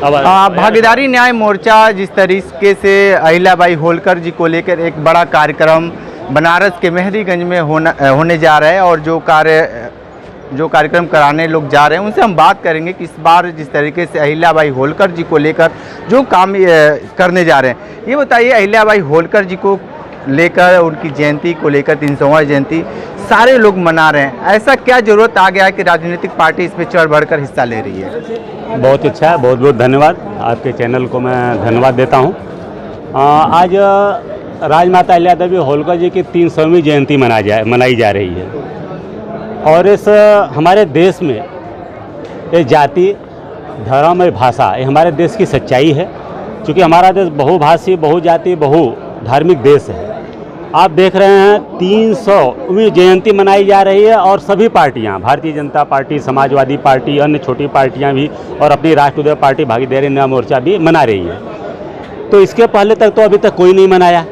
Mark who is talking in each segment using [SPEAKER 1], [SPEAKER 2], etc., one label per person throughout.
[SPEAKER 1] भागीदारी न्याय मोर्चा जिस तरीके से अहिल्याबाई होलकर जी को लेकर एक बड़ा कार्यक्रम बनारस के मेहरीगंज में होने जा रहा है, और जो कार्यक्रम कराने लोग जा रहे हैं उनसे हम बात करेंगे कि इस बार जिस तरीके से अहिल्याबाई होलकर जी को लेकर जो काम करने जा रहे हैं, ये बताइए अहिल्याबाई होलकर जी को लेकर, उनकी जयंती को लेकर 300वां जयंती सारे लोग मना रहे हैं, ऐसा क्या जरूरत आ गया है कि राजनीतिक पार्टी इस पर चढ़ बढ़कर हिस्सा ले रही है?
[SPEAKER 2] बहुत अच्छा है, बहुत बहुत धन्यवाद, आपके चैनल को मैं धन्यवाद देता हूँ। आज राजमाता अहिल्यादेवी होलकर जी की 300वीं जयंती मनाई जा रही है, और इस हमारे देश में ये जाति, धर्म और भाषा ये हमारे देश की सच्चाई है, क्योंकि हमारा देश बहुभाषी, बहुजाति, बहु धार्मिक देश है। आप देख रहे हैं 300वीं जयंती मनाई जा रही है, और सभी पार्टियां, भारतीय जनता पार्टी, समाजवादी पार्टी, अन्य छोटी पार्टियां भी, और अपनी राष्ट्रीय पार्टी भागीदारी न्याय मोर्चा भी मना रही है। तो इसके पहले तक तो अभी तक कोई नहीं मनाया।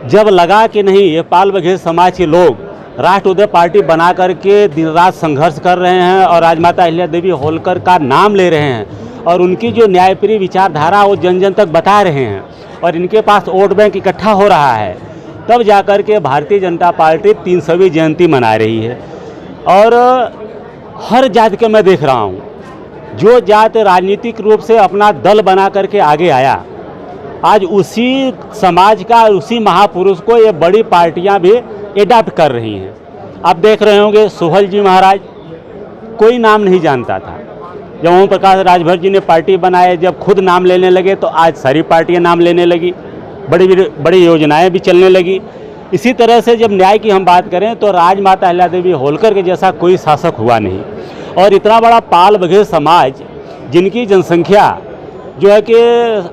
[SPEAKER 2] जब लगा कि नहीं, ये पाल बघेल समाज के लोग राष्ट्रीय पार्टी बना करके दिन रात संघर्ष कर रहे हैं और राजमाता अहिल्यादेवी होलकर का नाम ले रहे हैं, और उनकी जो न्यायप्रिय विचारधारा वो जन जन तक बता रहे हैं, और इनके पास वोट बैंक इकट्ठा हो रहा है, तब जाकर के भारतीय जनता पार्टी 300वीं जयंती मना रही है। और हर जाति के मैं देख रहा हूँ, जो जाति राजनीतिक रूप से अपना दल बना करके आगे आया, आज उसी समाज का, उसी महापुरुष को ये बड़ी पार्टियां भी एडाप्ट कर रही हैं। आप देख रहे होंगे सोहल जी महाराज, कोई नाम नहीं जानता था, जब ओम प्रकाश राजभर जी ने पार्टी बनाए, जब खुद नाम लेने लगे तो आज सारी पार्टियां नाम लेने लगी, बड़ी बड़ी योजनाएं भी चलने लगी। इसी तरह से जब न्याय की हम बात करें तो राजमाता अहिल्यादेवी होलकर के जैसा कोई शासक हुआ नहीं, और इतना बड़ा पाल बघेल समाज जिनकी जनसंख्या जो है कि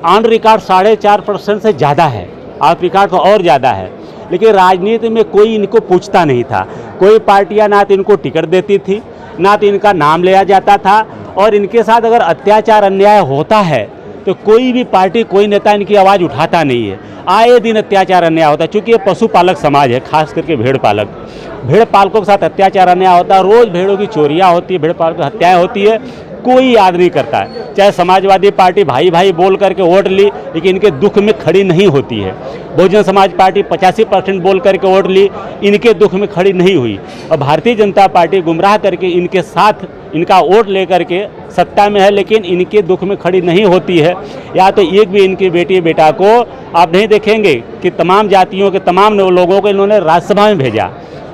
[SPEAKER 2] ऑन रिकॉर्ड 4.5% से ज़्यादा है, ऑफ रिकॉर्ड तो और ज़्यादा है, लेकिन राजनीति में कोई इनको पूछता नहीं था। कोई पार्टियां ना तो इनको टिकट देती थी, ना तो इनका नाम लिया जाता था, और इनके साथ अगर अत्याचार अन्याय होता है तो कोई भी पार्टी, कोई नेता इनकी आवाज़ उठाता नहीं है। आए दिन अत्याचार अन्याय होता है, चूँकि ये पशुपालक समाज है, खास करके भेड़ पालकों के साथ अत्याचार अन्याय होता है। रोज़ भेड़ों की चोरियाँ होती है, भेड़ पालकों की हत्याएँ होती है, कोई याद नहीं करता है। चाहे समाजवादी पार्टी भाई भाई बोल करके वोट ली, लेकिन इनके दुख में खड़ी नहीं होती है। बहुजन समाज पार्टी 85% बोल करके वोट ली, इनके दुख में खड़ी नहीं हुई। और भारतीय जनता पार्टी गुमराह करके इनके साथ इनका वोट लेकर के सत्ता में है, लेकिन इनके दुख में खड़ी नहीं होती है। या तो एक भी इनकी बेटी बेटा को आप नहीं देखेंगे कि तमाम जातियों के तमाम लोगों को इन्होंने राज्यसभा में भेजा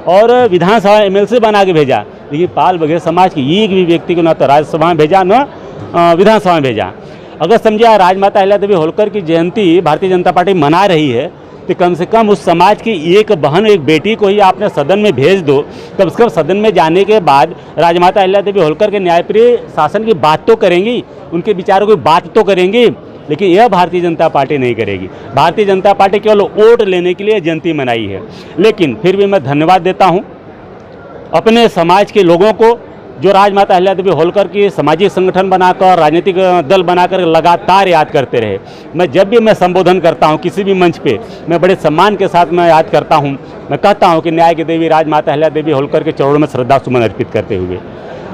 [SPEAKER 2] और विधानसभा MLC बना के भेजा, लेकिन पाल बघेल समाज के एक भी व्यक्ति को न तो राज्यसभा में भेजा, न विधानसभा में भेजा। अगर समझे राजमाता अहिल्यादेवी होलकर की जयंती भारतीय जनता पार्टी मना रही है, तो कम से कम उस समाज की एक बहन, एक बेटी को ही आपने सदन में भेज दो। कम से कम सदन में जाने के बाद राजमाता अहिल्यादेवी होलकर के न्यायप्रिय शासन की बात तो करेंगी, उनके विचारों की बात तो करेंगी, लेकिन यह भारतीय जनता पार्टी नहीं करेगी। भारतीय जनता पार्टी केवल वोट लेने के लिए जयंती मनाई है। लेकिन फिर भी मैं धन्यवाद देता हूं अपने समाज के लोगों को, जो राजमाता अहिल्यादेवी होलकर की सामाजिक संगठन बनाकर, राजनीतिक दल बनाकर लगातार याद करते रहे। मैं जब भी मैं संबोधन करता हूं किसी भी मंच पे, मैं बड़े सम्मान के साथ मैं याद करता हूं, मैं कहता हूं कि न्याय की देवी राजमाता अहिल्यादेवी होलकर के चरणों में श्रद्धा सुमन अर्पित करते हुए।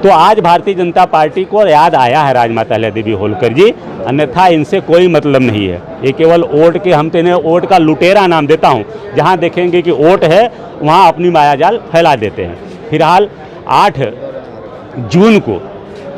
[SPEAKER 2] तो आज भारतीय जनता पार्टी को याद आया है राजमाता अहिल्यादेवी होलकर जी, अन्यथा इनसे कोई मतलब नहीं है। ये केवल वोट के, हम तो इन्हें वोट का लुटेरा नाम देता हूँ। जहाँ देखेंगे कि वोट है वहाँ अपनी मायाजाल फैला देते हैं। फिलहाल 8 जून को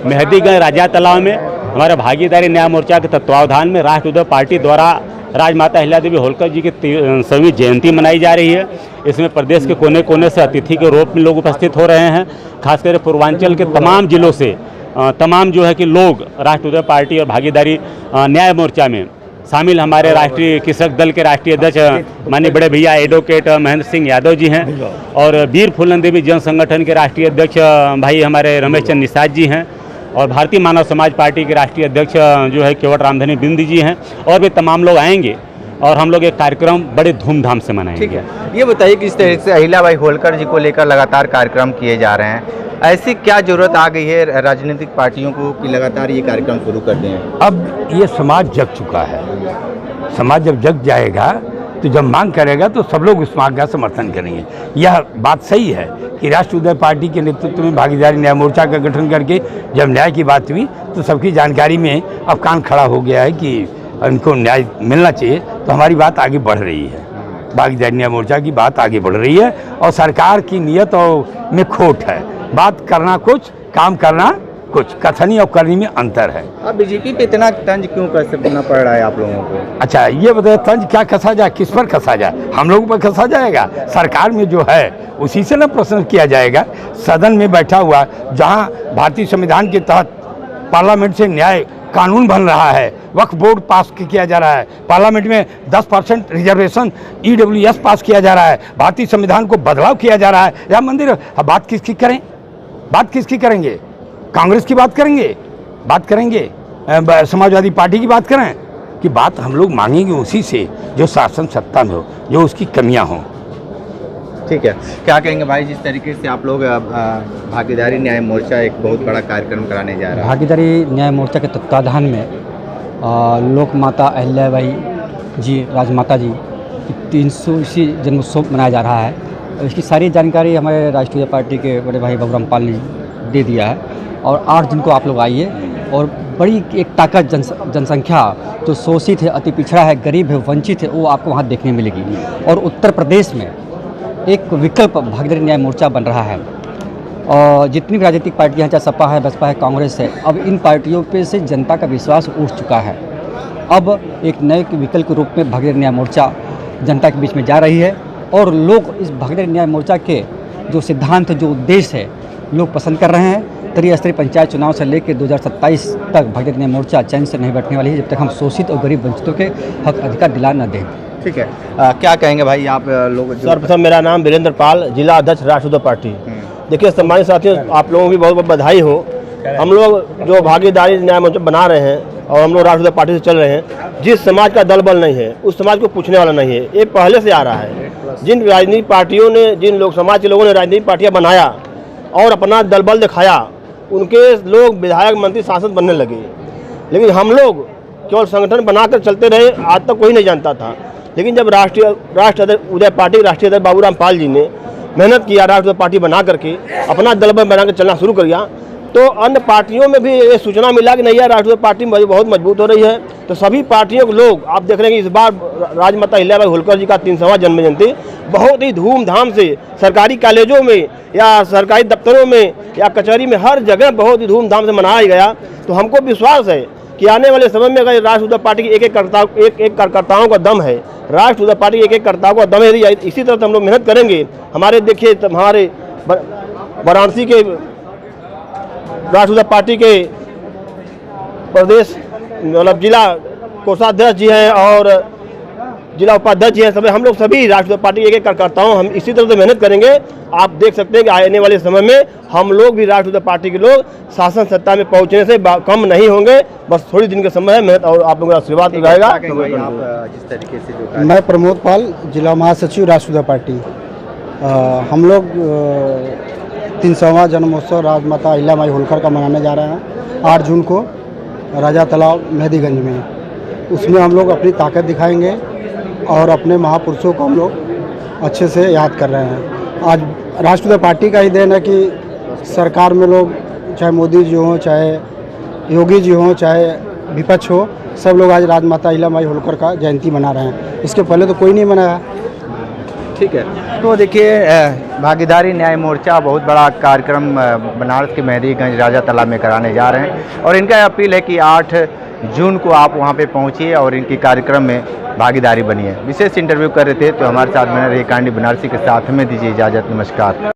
[SPEAKER 2] मेहदीगंज राजा तालाब में हमारे भागीदारी न्याय मोर्चा के तत्वावधान में राष्ट्रीय पार्टी द्वारा राजमाता अहिल्यादेवी होलकर जी की 300वीं जयंती मनाई जा रही है। इसमें प्रदेश के कोने कोने से अतिथि के रूप में लोग उपस्थित हो रहे हैं। खासकर पूर्वांचल के तमाम जिलों से तमाम जो है कि लोग राष्ट्रीय पार्टी और भागीदारी न्याय मोर्चा में शामिल हमारे राष्ट्रीय कृषक दल के राष्ट्रीय अध्यक्ष माननीय बड़े भैया एडवोकेट महेंद्र सिंह यादव जी हैं, और वीर फूलन देवी जन संगठन के राष्ट्रीय अध्यक्ष भाई हमारे रमेश चंद्र निषाद जी हैं, और भारतीय मानव समाज पार्टी के राष्ट्रीय अध्यक्ष जो है केवट रामधनी बिंद जी हैं, और भी तमाम लोग आएंगे और हम लोग एक कार्यक्रम बड़े धूमधाम से मनाएंगे।
[SPEAKER 1] ठीक है, ये बताइए किस तरह से अहिल्याबाई होलकर जी को लेकर लगातार कार्यक्रम किए जा रहे हैं, ऐसी क्या जरूरत आ गई है राजनीतिक पार्टियों को कि लगातार ये कार्यक्रम शुरू कर दें?
[SPEAKER 3] अब ये समाज जग चुका है। समाज जब जग जाएगा तो जब मांग करेगा तो सब लोग उस मांग का समर्थन करेंगे। यह बात सही है कि राष्ट्रीय पार्टी के नेतृत्व में भागीदारी न्याय मोर्चा का गठन करके जब न्याय की बात हुई तो सबकी जानकारी में अब कान खड़ा हो गया है कि उनको न्याय मिलना चाहिए। तो हमारी बात आगे बढ़ रही है, भागीदारी न्याय मोर्चा की बात आगे बढ़ रही है और सरकार की नीयत और में खोट है। बात करना कुछ, काम करना कुछ, कथनी और करनी में अंतर है।
[SPEAKER 1] अब बीजेपी पे इतना तंज क्यों कसना पड़ रहा है आप लोगों को?
[SPEAKER 3] अच्छा ये बताइए, तंज क्या कसा जाए, किस पर कसा जाए? हम लोगों पर कसा जाएगा? सरकार में जो है उसी से ना प्रश्न किया जाएगा। सदन में बैठा हुआ जहां भारतीय संविधान के तहत पार्लियामेंट से न्याय कानून बन रहा है, वक्फ बोर्ड पास किया जा रहा है, पार्लियामेंट में 10% रिजर्वेशन EWS पास किया जा रहा है, भारतीय संविधान को बदलाव किया जा रहा है, राम मंदिर। अब बात किसकी करें? बात किसकी करेंगे? कांग्रेस की बात करेंगे? बात करेंगे समाजवादी पार्टी की बात करें? कि बात हम लोग मांगेंगे उसी से जो शासन सत्ता में हो, जो उसकी कमियां हों।
[SPEAKER 1] ठीक है, क्या कहेंगे भाई, जिस तरीके से आप लोग भागीदारी न्याय मोर्चा एक बहुत बड़ा कार्यक्रम कराने जा रहा है?
[SPEAKER 4] भागीदारी न्याय मोर्चा के तत्वाधान में लोक माता अहिल्याबाई जी, राजमाता जी की 300वीं जन्मोत्सव मनाया जा रहा है। इसकी सारी जानकारी हमारे राष्ट्रीय पार्टी के बड़े भाई बाबूराम पाल ने दे दिया है। और 8 जून को आप लोग आइए और बड़ी एक ताकत जनसंख्या जो शोषित है, अति पिछड़ा है, गरीब है, वंचित है, वो आपको वहाँ देखने मिलेगी। और उत्तर प्रदेश में एक विकल्प भागीदारी न्याय मोर्चा बन रहा है। और जितनी भी राजनीतिक पार्टियां, चाहे सपा है, बसपा है, कांग्रेस है, अब इन पार्टियों पे से जनता का विश्वास उठ चुका है। अब एक नए विकल्प के रूप में भागीदारी न्याय मोर्चा जनता के बीच में जा रही है और लोग इस भागीदारी न्याय मोर्चा के जो सिद्धांत, जो उद्देश्य है, लोग पसंद कर रहे हैं। त्रिस्तरीय पंचायत चुनाव से लेकर 2027 तक भागीदारी न्याय मोर्चा चैन से नहीं बैठने वाली है जब तक हम शोषित और गरीब वंचितों के हक अधिकार दिला न दें।
[SPEAKER 1] ठीक है, क्या कहेंगे भाई आप लोग?
[SPEAKER 5] सर्वप्रथम मेरा नाम वीरेंद्र पाल, जिला अध्यक्ष राष्ट्रीय पार्टी। देखिए सम्मानित साथियों, आप लोगों की बहुत बहुत बधाई हो। हम लोग जो भागीदारी न्याय मोर्चा बना रहे हैं और हम लोग राष्ट्रीय पार्टी से चल रहे हैं, जिस समाज का दल बल नहीं है उस समाज को पूछने वाला नहीं है, ये पहले से आ रहा है। जिन राजनीतिक पार्टियों ने, जिन लोग समाज के लोगों ने राजनीतिक पार्टियां बनाया और अपना दल बल दिखाया, उनके लोग विधायक, मंत्री, सांसद बनने लगे। लेकिन हम लोग केवल संगठन बनाकर चलते रहे, आज तक कोई नहीं जानता था। लेकिन जब राष्ट्रीय उदय पार्टी राष्ट्रीय अध्यक्ष बाबूराम पाल जी ने मेहनत किया, राष्ट्रीय पार्टी बना करके अपना दल बल बनाकर चलना शुरू कर दिया, तो अन्य पार्टियों में भी ये सूचना मिला कि नहीं यार, राष्ट्रीय पार्टी बहुत मजबूत हो रही है। तो सभी पार्टियों के लोग आप देख रहे हैं कि इस बार राजमाता अहिल्याबाई होलकर जी का 300वां जन्म जयंती बहुत ही धूमधाम से सरकारी कॉलेजों में या सरकारी दफ्तरों में या कचहरी में हर जगह बहुत ही धूमधाम से मनाया गया। तो हमको विश्वास है कि आने वाले समय में अगर राष्ट्रीय पार्टी के एक कार्यकर्ताओं का दम है, राष्ट्रीय पार्टी के एक कार्यकर्ताओं का दम है, इसी तरह से हम लोग मेहनत करेंगे। हमारे देखिए, हमारे वाराणसी के राष्ट्रीय पार्टी के प्रदेश मतलब जिला कोषाध्यक्ष जी हैं और जिला उपाध्यक्ष जी हैं, सभी हम लोग सभी राष्ट्रीय पार्टी के एक कार्यकर्ताओं, हम इसी तरह से मेहनत करेंगे। आप देख सकते हैं कि आने वाले समय में हम लोग भी राष्ट्रीय पार्टी के लोग शासन सत्ता में पहुंचने से कम नहीं होंगे। बस थोड़ी दिन का समय है, मेहनत और आप लोगों का आशीर्वाद रहेगा।
[SPEAKER 1] जिस तरीके से जो
[SPEAKER 6] मैं प्रमोद पाल, जिला महासचिव राष्ट्रीय पार्टी। हम लोग 300वां जन्मोत्सव राजमाता अहिल्याबाई होलकर का मनाने जा रहे हैं 8 जून को राजा तालाब मेहदीगंज में। उसमें हम लोग अपनी ताकत दिखाएंगे और अपने महापुरुषों को हम लोग अच्छे से याद कर रहे हैं। आज राष्ट्रीय पार्टी का ही देन है कि सरकार में लोग, चाहे मोदी जी हों, चाहे योगी जी हों, चाहे विपक्ष हो, सब लोग आज राजमाता अहिल्याबाई होलकर का जयंती मना रहे हैं। इसके पहले तो कोई नहीं मनाया।
[SPEAKER 1] ठीक है, तो देखिए भागीदारी न्याय मोर्चा बहुत बड़ा कार्यक्रम बनारस के मेहदीगंज राजा तालाब में कराने जा रहे हैं और इनका अपील है कि 8 जून को आप वहां पे पहुंचिए और इनके कार्यक्रम में भागीदारी बनिए। विशेष इंटरव्यू कर रहे थे तो हमारे साथ बने रहिए कांडी बनारसी के साथ, हमें दीजिए इजाज़त। नमस्कार।